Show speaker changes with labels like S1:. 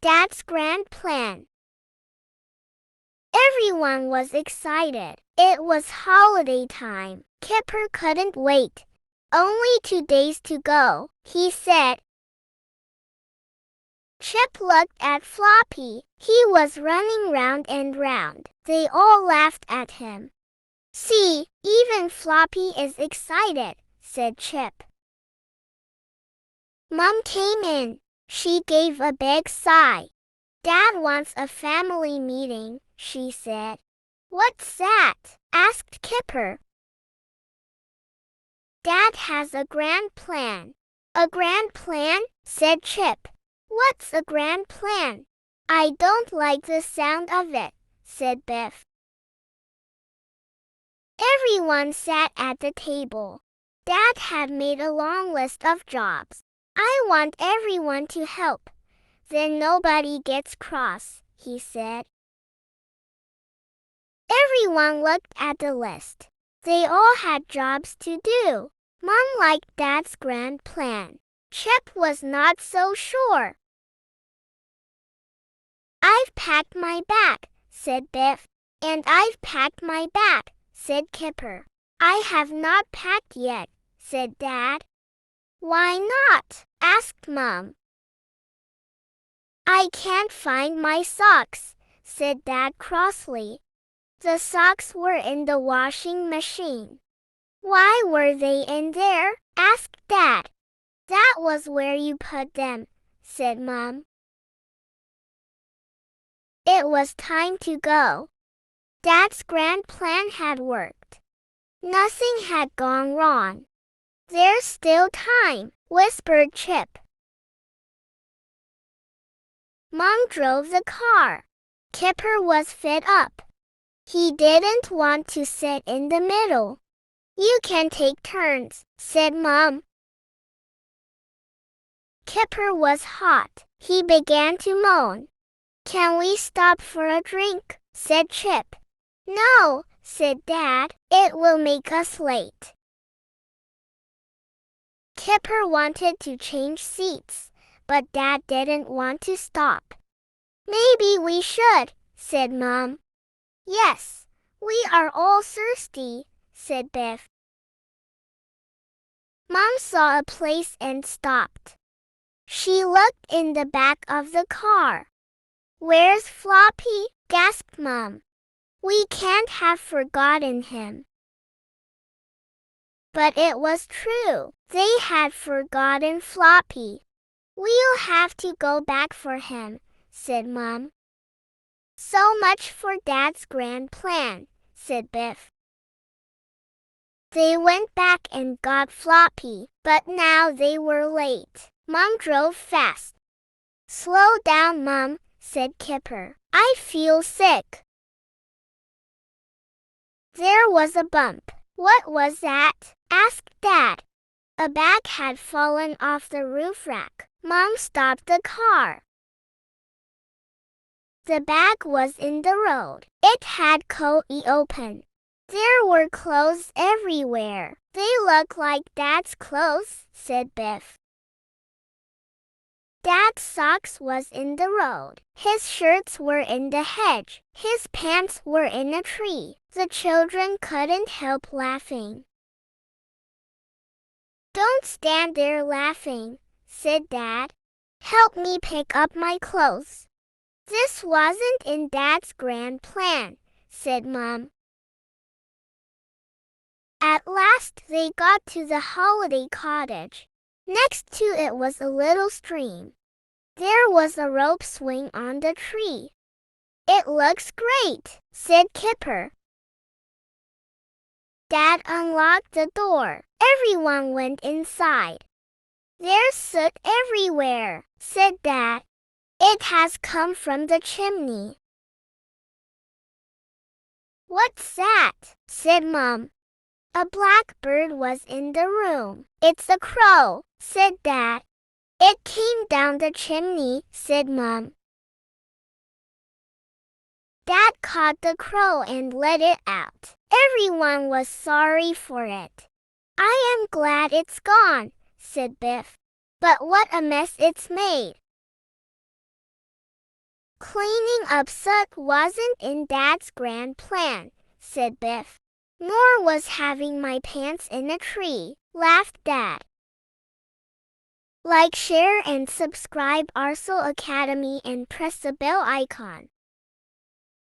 S1: Dad's grand plan. Everyone was excited. It was holiday time. Kipper couldn't wait. Only 2 days to go, he said. Chip looked at Floppy. He was running round and round. They all laughed at him. See, even Floppy is excited, said Chip. Mom came in. She gave a big sigh. Dad wants a family meeting, she said. What's that? Asked Kipper. Dad has a grand plan. A grand plan? Said Chip. What's a grand plan? I don't like the sound of it, said Biff. Everyone sat at the table. Dad had made a long list of jobs. I want everyone to help. Then nobody gets cross, he said. Everyone looked at the list. They all had jobs to do. Mom liked Dad's grand plan. Chip was not so sure. I've packed my bag, said Biff. And I've packed my bag, said Kipper. I have not packed yet, said Dad. Why not? Asked Mom. I can't find my socks, said Dad crossly. The socks were in the washing machine. Why were they in there? Asked Dad. That was where you put them, said Mom. It was time to go. Dad's grand plan had worked. Nothing had gone wrong. There's still time, whispered Chip. Mom drove the car. Kipper was fed up. He didn't want to sit in the middle. You can take turns, said Mom. Kipper was hot. He began to moan. Can we stop for a drink? Said Chip. No, said Dad. It will make us late. Kipper wanted to change seats, but Dad didn't want to stop. Maybe we should, said Mom. Yes, we are all thirsty, said Biff. Mom saw a place and stopped. She looked in the back of the car. Where's Floppy? Gasped Mom. We can't have forgotten him. But it was true. They had forgotten Floppy. We'll have to go back for him, said Mom. So much for Dad's grand plan, said Biff. They went back and got Floppy, but now they were late. Mom drove fast. Slow down, Mom, said Kipper. I feel sick. There was a bump. What was that? Asked Dad. A bag had fallen off the roof rack. Mom stopped the car. The bag was in the road. It had coat open. There were clothes everywhere. They look like Dad's clothes, said Biff. Dad's socks was in the road. His shirts were in the hedge. His pants were in a tree. The children couldn't help laughing. Don't stand there laughing, said Dad. Help me pick up my clothes. This wasn't in Dad's grand plan, said Mom. At last they got to the holiday cottage. Next to it was a little stream. There was a rope swing on the tree. It looks great, said Kipper. Dad unlocked the door. Everyone went inside. There's soot everywhere, said Dad. It has come from the chimney. What's that? Said Mom. A blackbird was in the room. It's a crow, said Dad. It came down the chimney, said Mom. Dad caught the crow and let it out. Everyone was sorry for it. I am glad it's gone, said Biff. But what a mess it's made. Cleaning up soot wasn't in Dad's grand plan, said Biff. Nor was having my pants in a tree, laughed Dad. Like, share and subscribe Arsal Academy and press the bell icon.